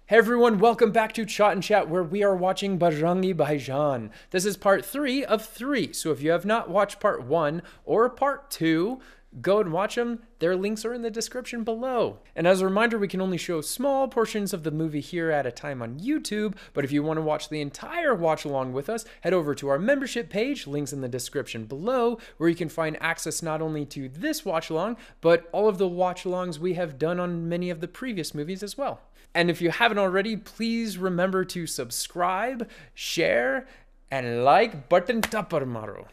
Hey everyone, welcome back to Chat and Chat, where we are watching BAJRANGI BHAIJAAN. This is part 3 of 3, so if you have not watched part 1 or part 2, go and watch them. Their links are in the description below. And as a reminder, we can only show small portions of the movie here at a time on YouTube, but if you want to watch the entire watch along with us, head over to our membership page, links in the description below, where you can find access not only to this watch along, but all of the watch alongs we have done on many of the previous movies as well. And if you haven't already, please remember to subscribe, share, and like button tapar maro.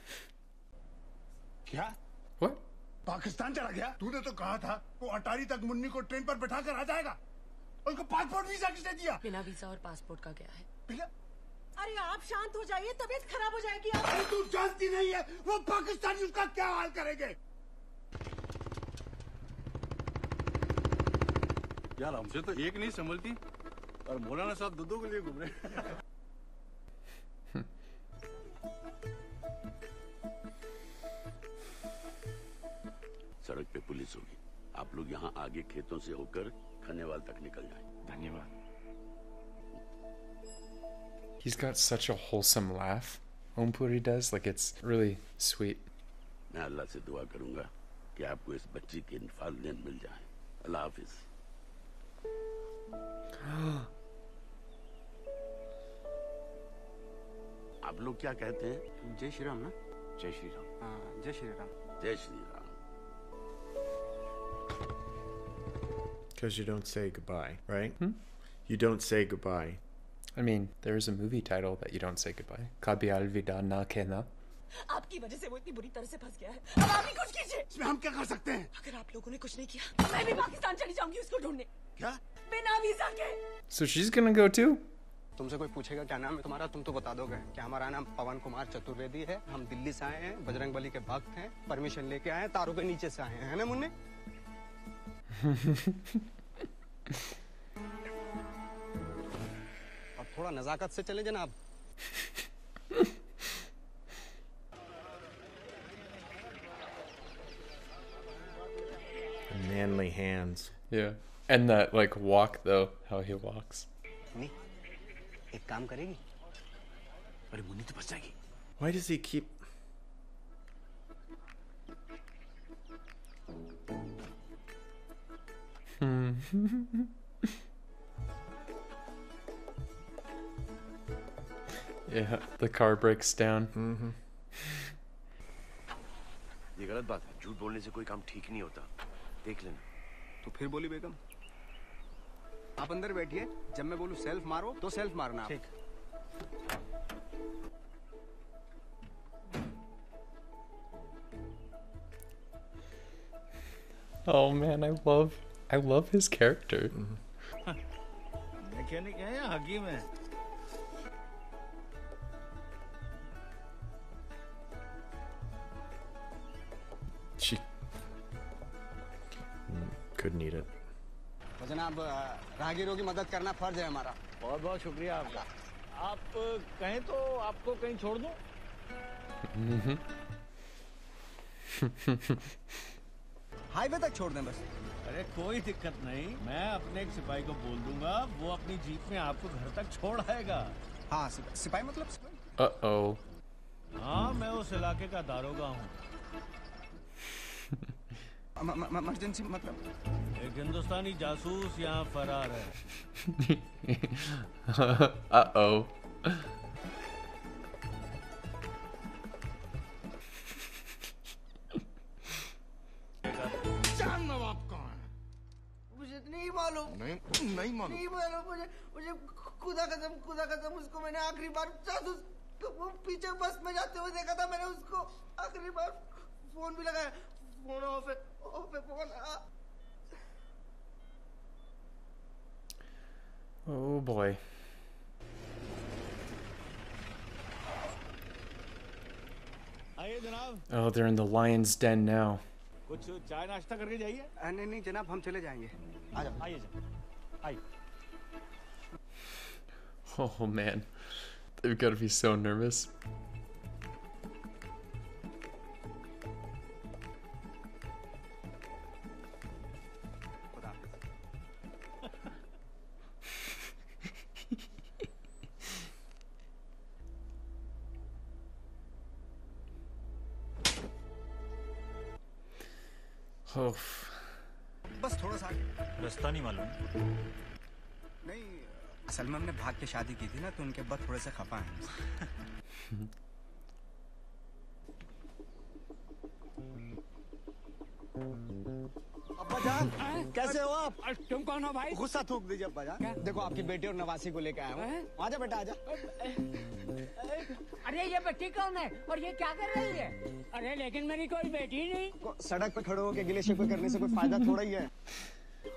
क्या? What? Pakistan चला गया? तूने तो कहा था वो अटारी तक मुन्नी को ट्रेन पर बैठा कर आ जाएगा। उसको पासपोर्ट वीजा किसने दिया? बिना वीजा और पासपोर्ट का गया है। बिना? अरे आप शांत हो जाइए, तबीयत खराब हो जाएगी आप। अरे तू जानती नहीं है वो पाकिस्तानी उसका क्या हाल करेंगे? यार हमसे तो एक नहीं संभलती और मौलाना साहब दो के लिए घूम रहे। सड़क पे पुलिस होगी। आप लोग यहाँ आगे खेतों से होकर खनेवाल तक निकल जाएं। धन्यवाद। He's got such a wholesome laugh. Ompuri does, like it's really sweet. मैं अल्लाह से दुआ करूंगा कि आपको इस बच्ची की हिफाजत मिल जाए। अल्लाह हाफिज। आप लोग क्या कहते हैं? जय श्री राम ना? जय श्री राम। हाँ, जय श्री राम। जय Shri Ram. Because you don't say goodbye, right? You don't say goodbye. I mean, there is a movie title that you don't say goodbye. Kabhi alvida na kehna. आपकी वजह से वो इतनी बुरी तरह से फंस गया है। अब आप ही कुछ कीजिए। इसमें हम क्या कर सकते हैं? अगर आप लोगों ने कुछ नहीं किया, मैं भी पाकिस्तान चली जाऊंगी उसको ढूंढने। क्या? बिना वीजा के। So she's gonna go too? तुमसे कोई पूछेगा क्या नाम है तुम्हारा, तुम तो बता दोगे कि हमारा नाम पवन कुमार चतुर्वेदी है, हम दिल्ली से आए हैं, बजरंग बली के भक्त हैं, परमिशन लेके आए हैं, तारों के नीचे से आए हैं, है ना मुन्ने? अब थोड़ा नजाकत से चले जनाब। Manly hands. Yeah. And that like walk though, how he walks. नहीं, एक काम करेगी? अरे मुन्नी तो बच जाएगी। Why does he keep... Yeah, the car breaks down. ये गलत बात है। झूठ बोलने से कोई काम ठीक नहीं होता। देख लेना। तो फिर बोली बेगम। आप अंदर बैठिए, जब मैं बोलूं सेल्फ मारो तो सेल्फ मारना आप। ठीक। Oh man, I love his character. Mechanic है या हकीम है? She... couldn't eat it. तो जनाब राहगीरों की मदद करना फर्ज है हमारा। बहुत बहुत शुक्रिया आपका। आप कहें तो आपको कहीं छोड़ दूं? हाईवे तक छोड़ दें बस। अरे कोई दिक्कत नहीं, मैं अपने एक सिपाही को बोल दूंगा, वो अपनी जीप में आपको घर तक छोड़ आएगा। हाँ सिपाही मतलब सिपाही। Uh-oh. हाँ, मैं उस इलाके का दारोगा हूँ। इमरजेंसी मतलब? एक हिंदुस्तानी जासूस यहाँ फरार है। Uh-oh. जान नवाब कौन है? मुझे नहीं मालूम। नहीं मालूम। नहीं मालूम मुझे खुदा कसम उसको मैंने आखिरी बार जासूस वो पीछे बस में जाते हुए देखा था। मैंने उसको आखिरी बार फोन भी लगाया। फोन ऑफ है फोन। Oh boy. आइए जनाब। Oh, they're in the lion's den now. कुछ चाय नाश्ता करके जाइए। नहीं जनाब हम चले जाएंगे। आ जाओ। आइए जनाब। आइए। Oh man, they've got to be so nervous. Oof. बस थोड़ा सा रास्ता नहीं मालूम। नहीं, सलमान ने भाग के शादी की थी ना, तो उनके अब्बा थोड़े से खफा हैं। अब्बा जान, कैसे हो आप? तुम कौन हो भाई? गुस्सा थूक दीजिए अब्बा जान। देखो आपकी बेटी और नवासी को लेकर आया हूँ। आजा बेटा आजा। अरे ये बच्ची कौन है और ये क्या कर रही है? अरे लेकिन मेरी कोई बेटी नहीं। सड़क पे खड़े होकर गिले शिकवे करने से कोई फायदा थोड़ा ही है।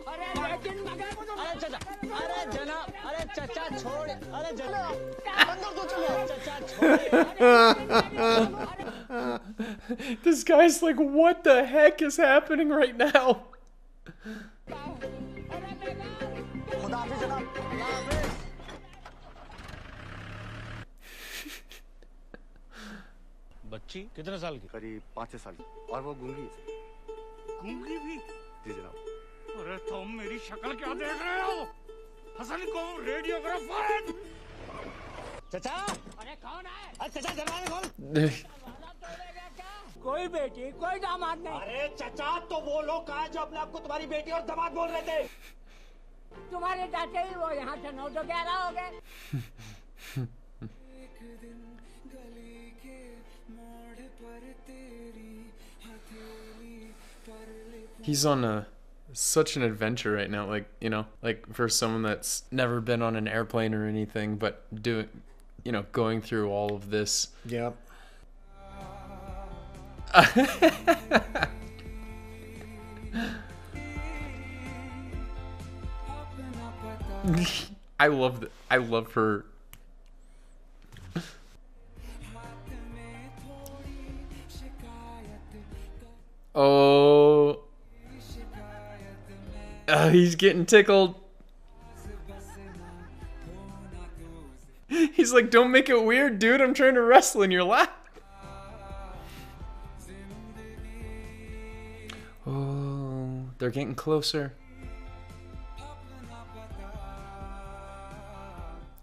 अरे लेकिन मगर अरे चाचा, अरे जनाब, अरे चाचा छोड़, अरे जनाब, अंदर तो चलो, चाचा छोड़। This guy's like, what the heck is happening right now? खुदा हाफिज जनाब, खुदा हाफिज। बच्ची कितने साल की? करीब 5-6 साल की, और वो गूंगी है। गूंगी भी? जी जनाब। अरे तुम मेरी शक्ल क्या देख रहे हो? हसन को रेडियोग्राफर। चाचा, अरे कौन है? अरे चाचा दरवाजा खोल। कोई बेटी कोई दामाद नहीं। अरे चाचा, तो वो लोग कहाँ हैं जो अपने आप को तुम्हारी बेटी और दामाद बोल रहे थे? तुम्हारे चाचा ही वो यहाँ से 9 तो 11 हो गए। He's on such an adventure right now, like, you know, like for someone that's never been on an airplane or anything, but doing, you know, going through all of this. Yep. I love her. Oh, he's getting tickled. He's like, don't make it weird, dude. I'm trying to wrestle in your lap. Oh, they're getting closer.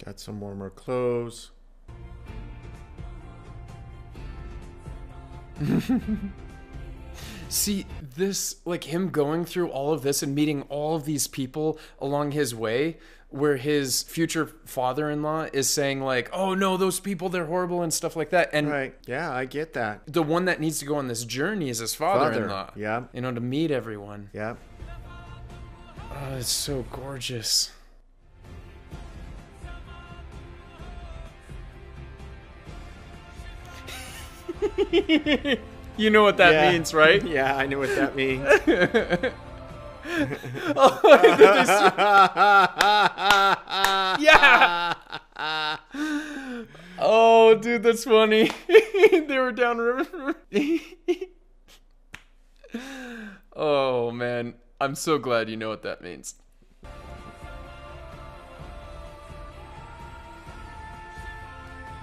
Got some warmer clothes. See, this, like him going through all of this and meeting all of these people along his way, where his future father-in-law is saying like, oh no, those people, they're horrible and stuff like that. And Right. Yeah, I get that. the one that needs to go on this journey is his father-in-law. Yeah. You know, to meet everyone. Yeah. Oh, it's so gorgeous. You know what that Yeah. means, right? Yeah, I know what that means. Yeah. Oh, dude, that's funny. They were downriver. Oh, man. I'm so glad you know what that means.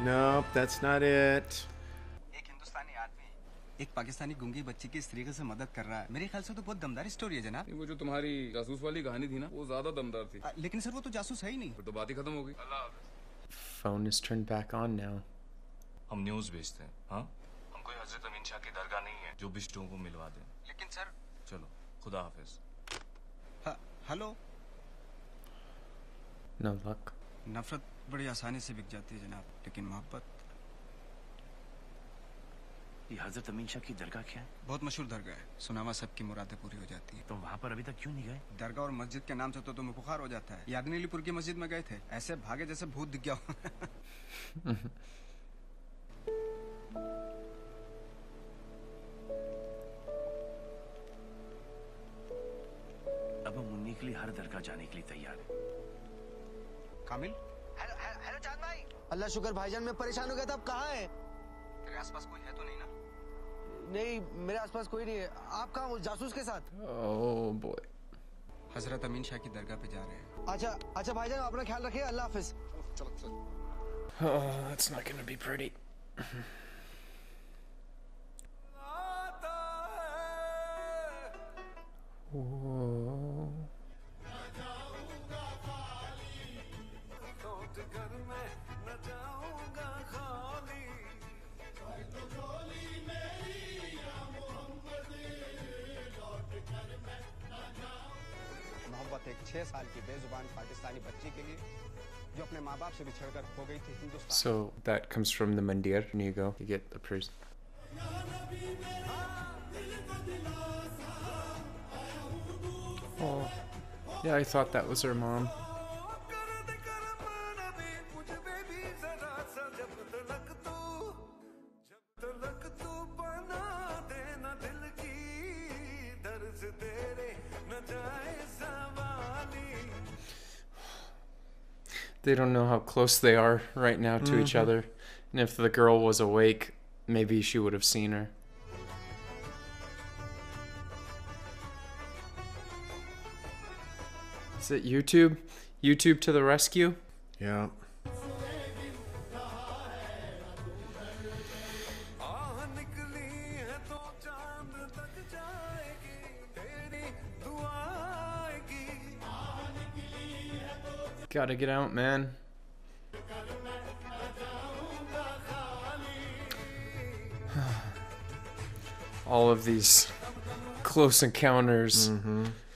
Nope, that's not it. एक हिंदुस्तानी आदमी एक पाकिस्तानी गूंगी बच्ची की इस तरीके से मदद कर रहा है, मेरे ख्याल से तो बहुत दमदार स्टोरी है जनाब। वो जो तुम्हारी जासूस वाली कहानी थी ना, वो ज्यादा दमदार थी। लेकिन सर वो तो जासूस है ही नहीं। फिर तो बात ही खत्म हो गई। Phone is turned back on now. हम न्यूज़ भेजते हैं। हाँ, हम कोई हजरत अमीन शाह की दरगाह नहीं है जो बिश्तों को मिलवा दे। लेकिन सर, चलो, खुदा हाफिज। हेलो। No luck. नफरत बड़ी आसानी से बिक जाती है जनाब, लेकिन मोहब्बत। ये हजरत अमीन शाह की दरगाह क्या है? बहुत मशहूर दरगाह है, सुनावा सबकी मुरादें पूरी हो जाती है। तो वहाँ पर अभी तक क्यों नहीं गए? दरगाह और मस्जिद के नाम से तो तुम्हें बुखार हो जाता है। यादनीलीपुर की मस्जिद में गए थे, ऐसे भागे जैसे भूत दिख गया हो। अब हम मुन्नी के लिए हर दरगाह जाने के लिए तैयार हैं। कामिल। हेलो चांद भाई। अल्लाह शुक्र भाईजान, मैं परेशान हो गया था, अब कहाँ है? तेरे आसपास कोई है तो नहीं ना? नहीं, मेरे आसपास कोई नहीं है। आप कहाँ हो? जासूस के साथ? Oh, boy. हजरत अमीन शाह की दरगाह पे जा रहे हैं। अच्छा भाईजान, अपना ख्याल रखिए। अल्लाह हाफिज। Oh, that's not gonna be pretty. Whoa. 6 साल की बेजुबान पाकिस्तानी बच्ची के लिए जो अपने माँ बाप से बिछड़कर हो गई थी Hindustan. So that comes from the mandir. And you go, you get the priest. Oh, yeah, I thought that was her mom. They don't know how close they are right now to each other. And if the girl was awake, maybe she would have seen her. Is it YouTube? YouTube to the rescue? Yeah. Gotta get out, man. All of these close encounters.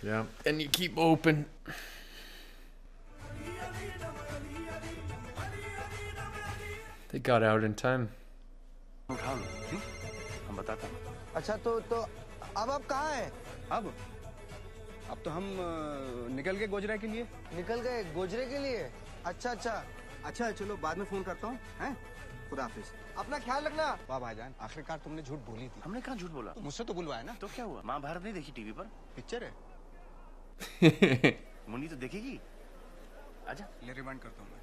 Yeah. And you keep open. They got out in time. अच्छा तो अब आप कहाँ हैं? अब तो हम निकल गए गोजरा के लिए। निकल गए गोजरे के लिए? अच्छा चलो बाद में फोन करता हूँ, हैं? खुदा हाफिज। अपना ख्याल रखना। वाह भाईजान, आखिरकार तुमने झूठ बोली थी। हमने कहाँ झूठ बोला? मुझसे तो बुलवाया ना। तो क्या हुआ? महाभारत नहीं देखी टीवी पर? पिक्चर है। मुन्नी तो देखेगी। आजा। ले रिमाइंड करता हूँ मैं।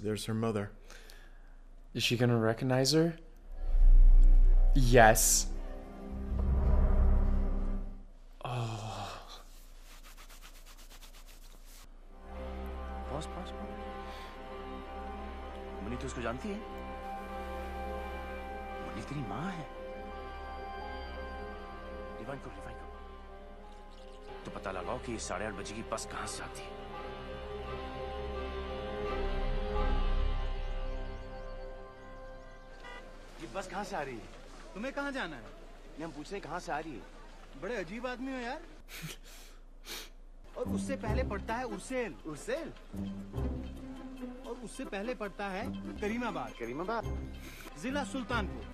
There's her mother. Is she gonna recognize her? Yes. Oh. Pause. Munni तो उसको जानती है? मुन्नी तेरी माँ है। रिवाइंड करो। तो पता लगाओ कि ये 8:30 बजे की बस कहाँ से आती है। ये बस कहाँ से आ रही है? तुम्हें कहाँ जाना है? ये हम पूछ रहे हैं कहाँ से आ रही है? बड़े अजीब आदमी हो यार। और उससे पहले पड़ता है उर्सेल। और उससे पहले पड़ता है करीमाबाद। जिला Sultanpur.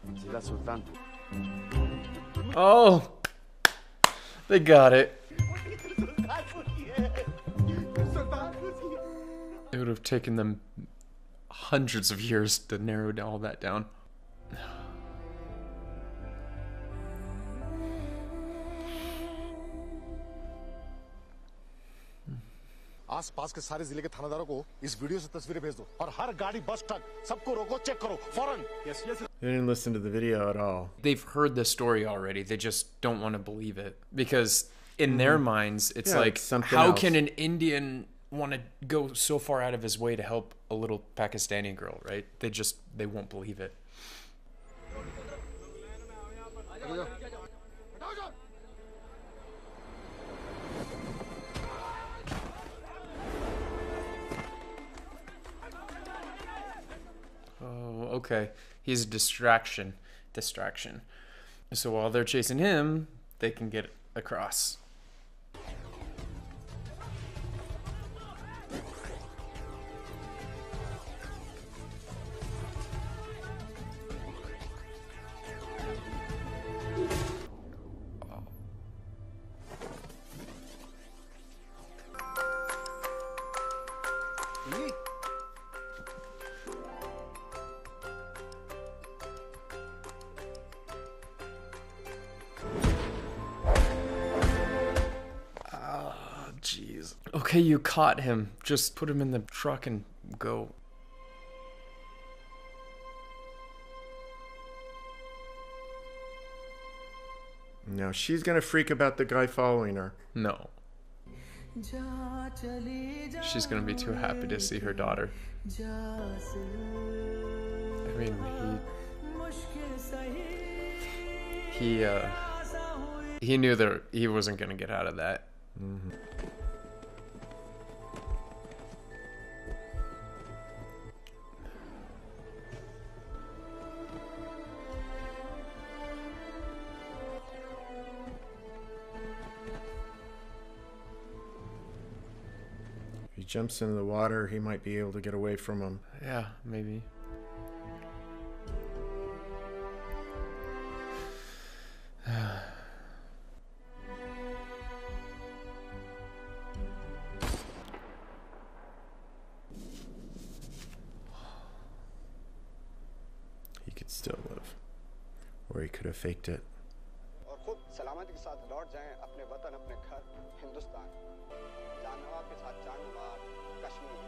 Oh. They got it. It would have taken them hundreds of years to narrow all that down. आस-पास के सारे जिले के थानादारों को इस वीडियो से तस्वीरें भेज दो और हर गाड़ी बस ट्रक सबको रोको, चेक करो फौरन। Yes. They didn't listen to the video at all. They've heard the story already. They just don't want to believe it because in their minds it's like, how can an Indian want to go so far out of his way to help a little Pakistani girl, right? They won't believe it. Oh, okay. He's a distraction. So while they're chasing him, they can get across. Jeez. Okay, you caught him. Just put him in the truck and go. No, she's gonna freak about the guy following her. No. She's gonna be too happy to see her daughter. I mean, he knew that he wasn't gonna get out of that. he jumps into the water, he might be able to get away from him. Yeah, maybe. He could still live. Or he could have faked it. और खुद सलामती के साथ लौट जाएं अपने वतन अपने घर हिंदुस्तान जानवा के साथ जानवा Kashmir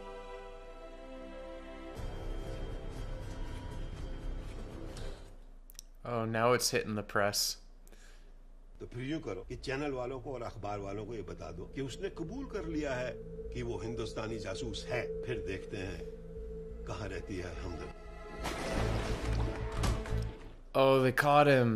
Oh, now it's hitting the press. तो फिर यूं करो कि चैनल वालों को और अखबार वालों को ये बता दो कि उसने कबूल कर लिया है कि वो हिंदुस्तानी जासूस है। फिर देखते हैं कहाँ रहती है हमदर्द। Oh, they caught him.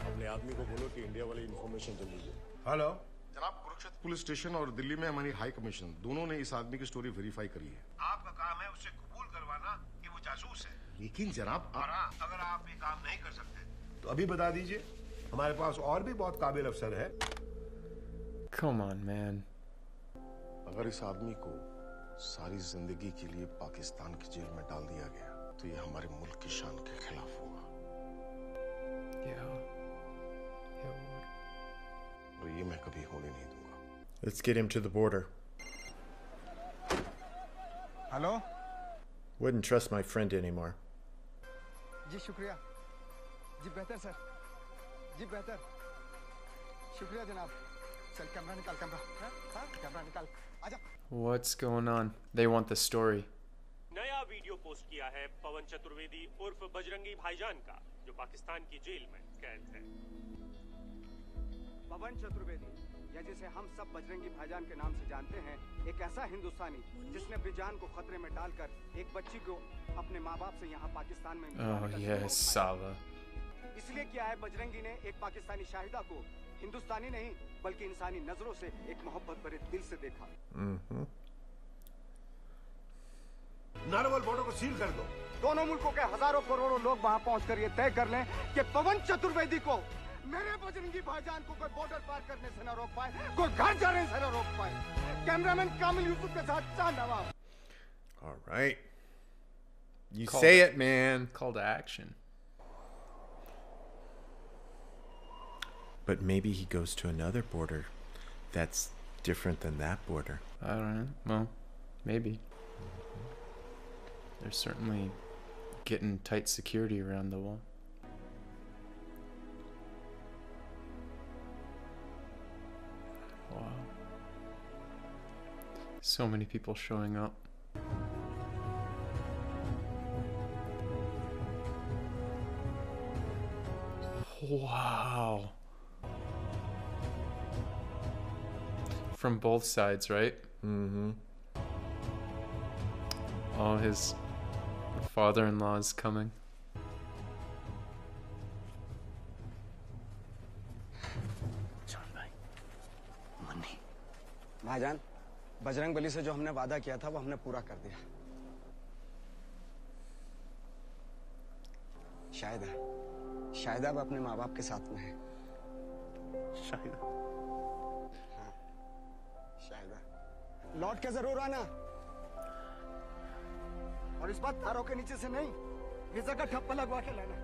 अपने आदमी को बोलो कि इंडिया वाली इंफॉर्मेशन जल्दी दे। हेलो जनाब, कुरुक्षेत्र पुलिस स्टेशन और दिल्ली में हमारी हाई कमीशन दोनों ने इस आदमी की स्टोरी वेरीफाई करी है। आपका काम है उससे कबूल करवाना कि वो जासूस है। लेकिन जनाब, और हाँ, अगर आप ये काम नहीं कर सकते तो अभी बता दीजिए। हमारे पास और भी बहुत काबिल अफसर है। Come on, man. अगर इस आदमी को सारी जिंदगी के लिए पाकिस्तान की जेल में डाल दिया गया तो ये हमारे मुल्क की शान के खिलाफ होगा। Yeah. और ये मैं कभी होने नहीं दूंगा। Let's get him to the border. Hello Wouldn't trust my friend anymore. जी शुक्रिया जी बेहतर सर जी बेहतर शुक्रिया जनाब चल कैमरा निकाल कैमरा कैमरा निकाल आजा What's going on? They want the story. नया वीडियो पोस्ट किया है पवन चतुर्वेदी उर्फ बजरंगी भाईजान का, जो पाकिस्तान की जेल में कैद है। पवन चतुर्वेदी, या जिसे हम सब बजरंगी भाईजान के नाम से जानते हैं, एक ऐसा हिंदुस्तानी जिसने अपनी जान को खतरे में डालकर एक बच्ची को अपने माँ बाप से यहाँ पाकिस्तान में Oh, yes, Sava. इसलिए किया है बजरंगी ने एक पाकिस्तानी शाहिदा को हिंदुस्तानी नहीं बल्कि इंसानी नजरों से एक मोहब्बत भरे दिल से देखा। नारवल बॉर्डर को सील कर दो। दोनों मुल्कों के हजारों करोड़ों लोग वहाँ पहुँचकर ये तय कर लें कि पवन चतुर्वेदी को मेरे बजरंगी भाईजान को कोई बॉर्डर पार करने से न रोक पाए, कोई घर जाने से न रोक पाए। कैमरामैन कामिल यूसुफ के साथ शाह नवाब। All right. You Call say to- it, man. Call to action. But maybe he goes to another border that's different than that border. I don't know. Well, maybe. They're certainly getting tight security around the wall. Wow. So many people showing up. Wow. From both sides, right? Mm-hmm. Oh, his father-in-law is coming. भाईजान, बजरंग बली से जो हमने वादा किया था वो हमने पूरा कर दिया। शायद अब अपने माँ बाप के साथ में है। शायद लौट के जरूर आना, और इस बार तारों के नीचे से नहीं, वीजा का ठप्पा लगवा के लाना।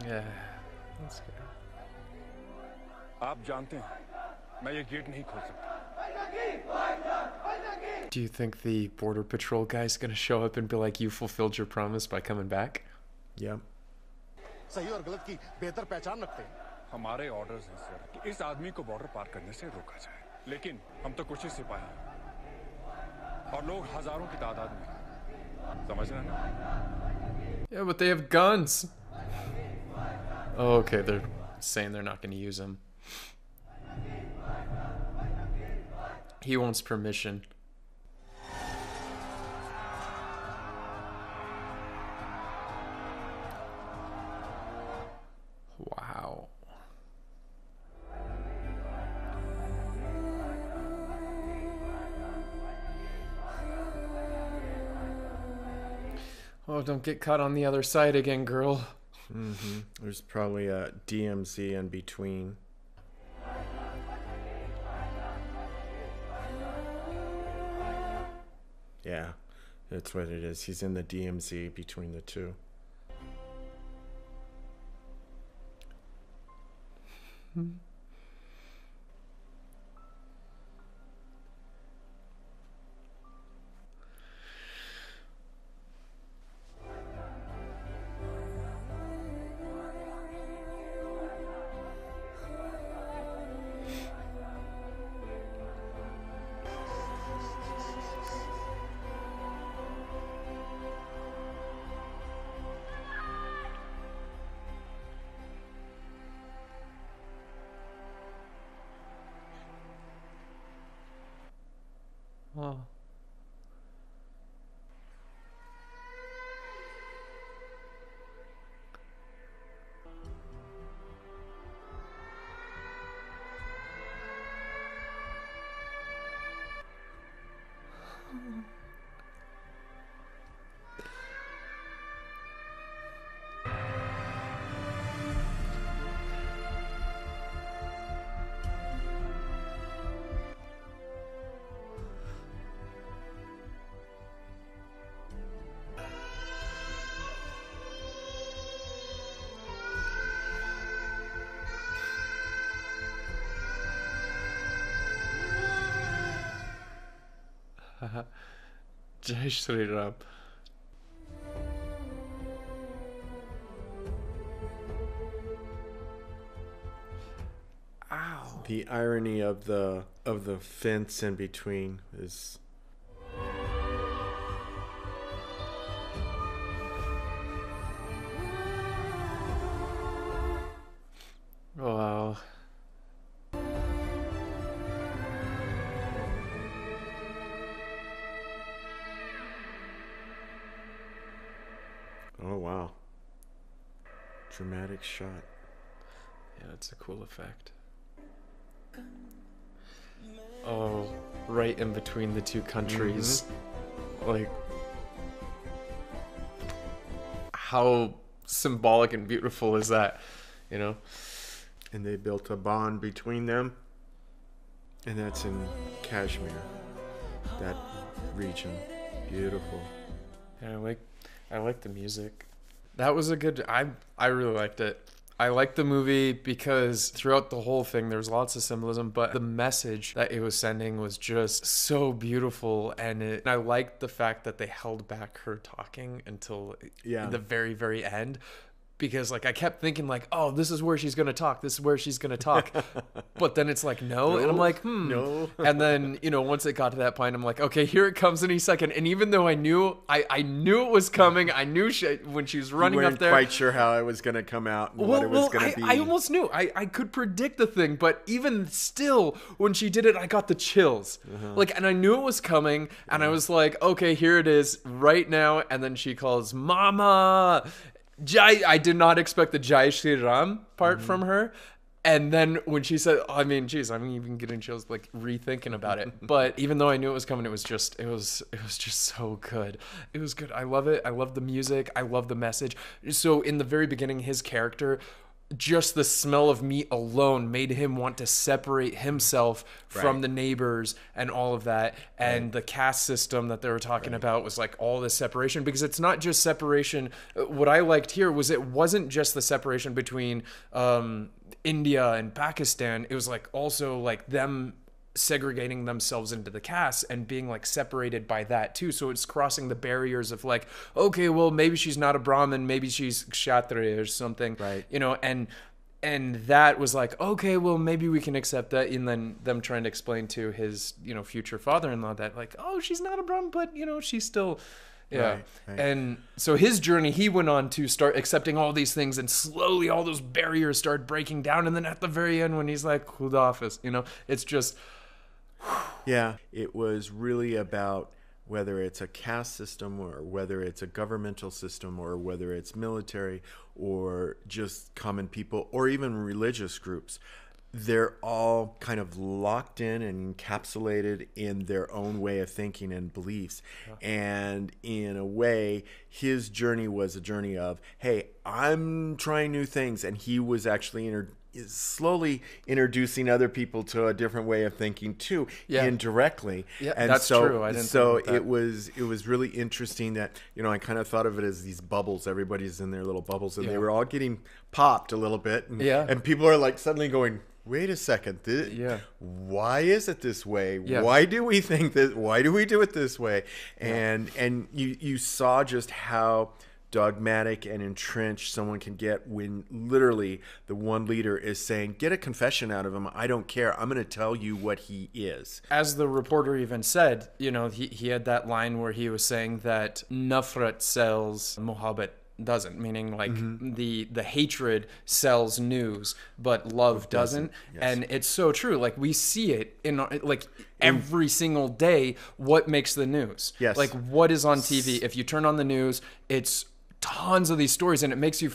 Yeah, that's good. आप जानते हैं, मैं ये गेट नहीं खोल सकता। Do you think the border patrol guy's gonna show up and be like, "You fulfilled your promise by coming back"? Yep. सही और गलत की बेहतर पहचान रखते हैं। हमारे ऑर्डर्स हैं सर कि इस आदमी को बॉर्डर पार करने से रोका जाए, लेकिन हम तो कुछ ही सिपाही हैं और लोग हजारों की तादाद में हैं। समझ रहे हैं ना? Yeah, but they have guns. Oh, okay, they're saying they're not gonna use them. He wants permission. Wow. Oh, don't get caught on the other side again, girl. There's probably a DMZ in between. Yeah, that's what it is. He's in the DMZ between the two. Wow. Jai Shri Ram. Ow. The irony of the fence in between is wow. oh wow. Dramatic shot. Yeah, it's a cool effect. Oh, right in between the two countries. Like, how symbolic and beautiful is that, you know? And they built a bond between them. And that's in Kashmir. That region. Beautiful. Yeah, I like the music. That was a good, I really liked it. I liked the movie because throughout the whole thing there's lots of symbolism, but the message that it was sending was just so beautiful, and I liked the fact that they held back her talking until the very, very end. Because like I kept thinking like, oh, this is where she's gonna talk. This is where she's gonna talk. But then it's like no, and I'm like, no. And then once it got to that point, I'm like, okay, here it comes any second. And even though I knew it was coming, I knew when she was running up there. You weren't quite sure how it was gonna come out and what it was gonna be. I almost knew. I could predict the thing, but even still, when she did it, I got the chills. Like, and I knew it was coming, and I was like, okay, here it is right now. And then she calls Mama. I did not expect the Jai Shri Ram part from her. And then when she said, I mean, geez, I'm even getting chills like rethinking about it. But even though I knew it was coming, it was just so good. It was good. I love it. I love the music. I love the message. So in the very beginning, his character, just the smell of meat alone made him want to separate himself from the neighbors and all of that. And the caste system that they were talking about was like all this separation, because it's not just separation. What I liked here was it wasn't just the separation between India and Pakistan. It was like also like them segregating themselves into the castes and being like separated by that too. So it's crossing the barriers of like, okay, well, maybe she's not a Brahmin, maybe she's Kshatriya or something, right? And that was like, okay, well, maybe we can accept that. And then them trying to explain to his future father-in-law that like, oh, she's not a Brahmin, but she's still Right. And so his journey, he went on to start accepting all these things, and slowly all those barriers started breaking down. And then at the very end, when he's like, Khud Hafiz, it's just yeah, it was really about whether it's a caste system or whether it's a governmental system or whether it's military or just common people or even religious groups. they're all kind of locked in and encapsulated in their own way of thinking and beliefs. And in a way, his journey was a journey of, hey, I'm trying new things. And he was actually slowly introducing other people to a different way of thinking too, indirectly. Yeah, and that's so, true. I didn't so think about that. it was really interesting that, you know, I kind of thought of it as these bubbles. Everybody's in their little bubbles, and they were all getting popped a little bit. And, and people are like suddenly going, wait a second, why is it this way? Why do we think this? Why do we do it this way? And you saw just how dogmatic and entrenched someone can get when literally the one leader is saying, get a confession out of him. I don't care. I'm going to tell you what he is. As the reporter even said, you know, he had that line where he was saying that nafrat sells, muhabbat doesn't, meaning like the hatred sells news, but love doesn't. And it's so true. Like we see it in like every single day. What makes the news? Like what is on TV? If you turn on the news, it's tons of these stories, and it makes me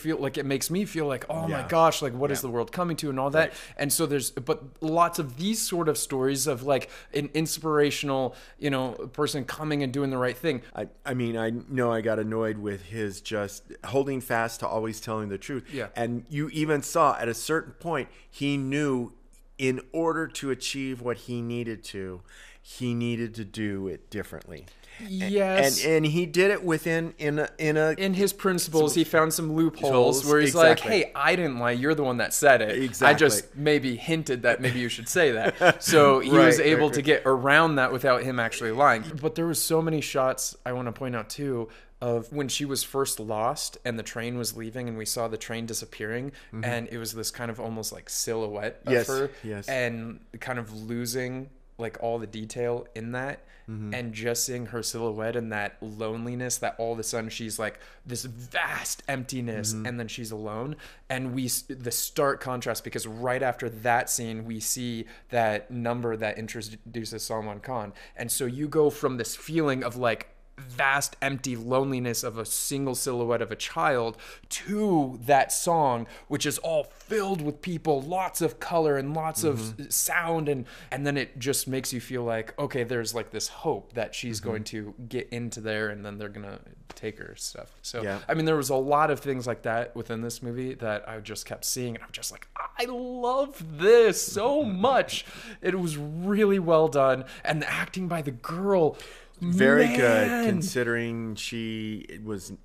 feel like, oh my gosh, like what is the world coming to and all that. And so but lots of these sort of stories of like an inspirational, you know, person coming and doing the right thing. I mean, I know I got annoyed with his just holding fast to always telling the truth. And you even saw at a certain point, he knew in order to achieve what he needed to do it differently. And he did it within in his principles. He found some loopholes where he's like, hey, I didn't lie, you're the one that said it. I just maybe hinted that maybe you should say that. So he was able to get around that without him actually lying. But there was so many shots I want to point out too of when she was first lost and the train was leaving and we saw the train disappearing, and it was this kind of almost like silhouette of her and kind of losing like all the detail in that. And just seeing her silhouette and that loneliness, that all of a sudden she's like this vast emptiness, and then she's alone. And the stark contrast, because right after that scene we see that number that introduces Salman Khan, and so you go from this feeling of like vast empty loneliness of a single silhouette of a child to that song, which is all filled with people, lots of color and lots of sound, and then it just makes you feel like, okay, there's like this hope that she's going to get into there, and then they're gonna take her stuff. So I mean, there was a lot of things like that within this movie that I just kept seeing, and I'm just like, I love this so much. It was really well done, and the acting by the girl, very good, considering she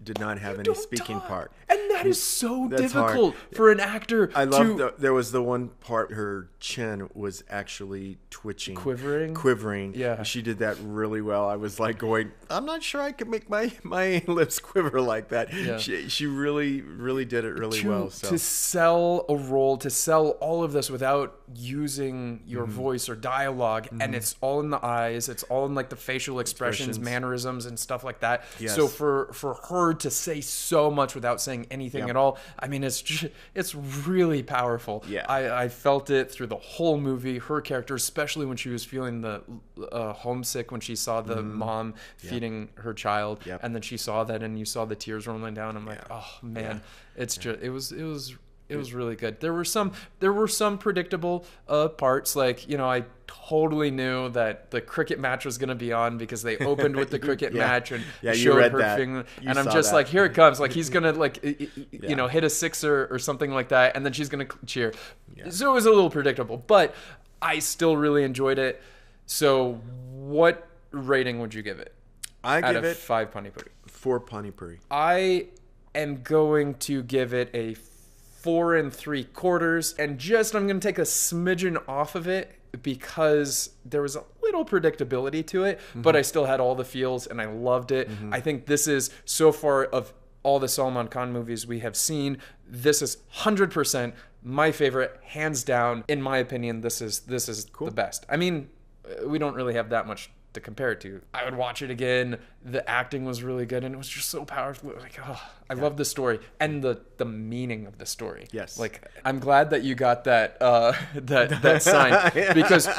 did not have any speaking part. And that is so difficult for an actor. I love there was the one part her chin was actually twitching, quivering. Yeah, she did that really well. I was like going, I'm not sure I could make my lips quiver like that. Yeah. She really did it really well. So. To sell a role, to sell all of this without using your voice or dialogue, and it's all in the eyes, it's all in like the facial expressions, mannerisms, and stuff like that. So for her to say so much without saying anything at all, I mean, it's really powerful. I felt it through the whole movie. Her character, especially when she was feeling the homesick when she saw the mom feeding her child, and then she saw that, and you saw the tears rolling down. I'm like, oh man, it's just it was really good. There were some predictable parts, like, you know, I totally knew that the cricket match was going to be on because they opened with the cricket match and showed her finger, and I'm just like, here it comes, like he's going to like you know, hit a sixer or something like that, and then she's going to cheer. So it was a little predictable, but I still really enjoyed it. So what rating would you give it? I give it 5 pani puri. 4 pani puri. I am going to give it a 4 3/4, and just I'm going to take a smidgen off of it because there was a little predictability to it, but I still had all the feels and I loved it. I think this is, so far of all the Salman Khan movies we have seen, this is 100% my favorite, hands down. In my opinion, this is the best. I mean, we don't really have that much to compare it to. I would watch it again. The acting was really good, and it was just so powerful. Like, oh, I love the story and the meaning of the story. Yes. Like, I'm glad that you got that that sign, because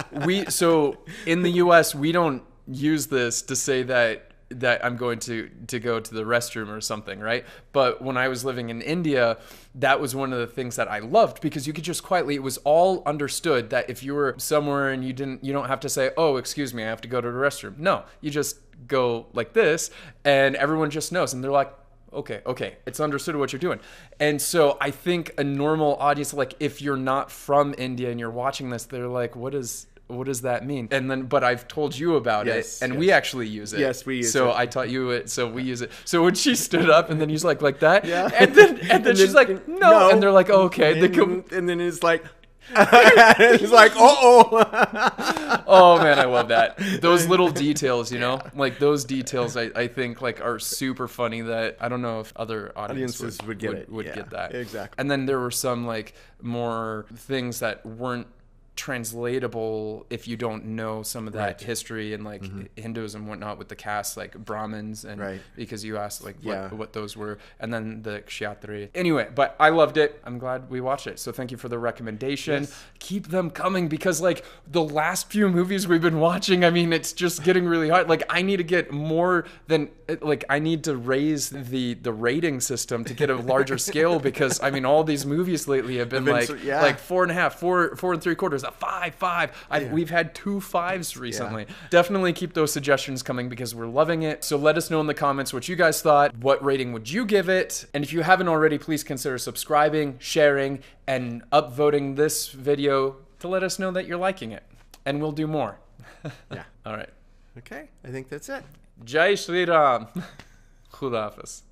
so in the US we don't use this to say that that I'm going to go to the restroom or something, right? But when I was living in India, that was one of the things that I loved, because you could just quietly, it was all understood that if you were somewhere and you don't have to say, oh, excuse me, I have to go to the restroom. No, you just go like this and everyone just knows, and they're like, okay, it's understood what you're doing. And so I think a normal audience, like if you're not from India and you're watching this, they're like, what does that mean? And then, but I've told you about it, and we actually use it. Yes, we use it. So I taught you it, so we use it. So when she stood up, and then he's like that, and then she's like, no, and they're like, oh, okay. And then it's like, it's like, oh man, I love that. Those little details, you know, like those details, I think like are super funny, that I don't know if other audiences would get that. Exactly. And then there were some like more things that weren't translatable if you don't know some of that history and like Hinduism and whatnot, with the caste, like Brahmins, and because you asked like what those were, and then the Kshatri. Anyway, but I loved it. I'm glad we watched it. So thank you for the recommendation. Keep them coming, because like the last few movies we've been watching, I mean, it's just getting really hard. Like I need to get more than, like I need to raise the rating system to get a larger scale, because I mean all these movies lately have been like 4.5, 4 3/4, a 5. We've had 2 5s recently. Definitely keep those suggestions coming, because we're loving it. So let us know in the comments what you guys thought. What rating would you give it? And if you haven't already, please consider subscribing, sharing, and upvoting this video to let us know that you're liking it. And we'll do more. All right. Okay, I think that's it. Jai Shri Ram. Khuda Hafiz.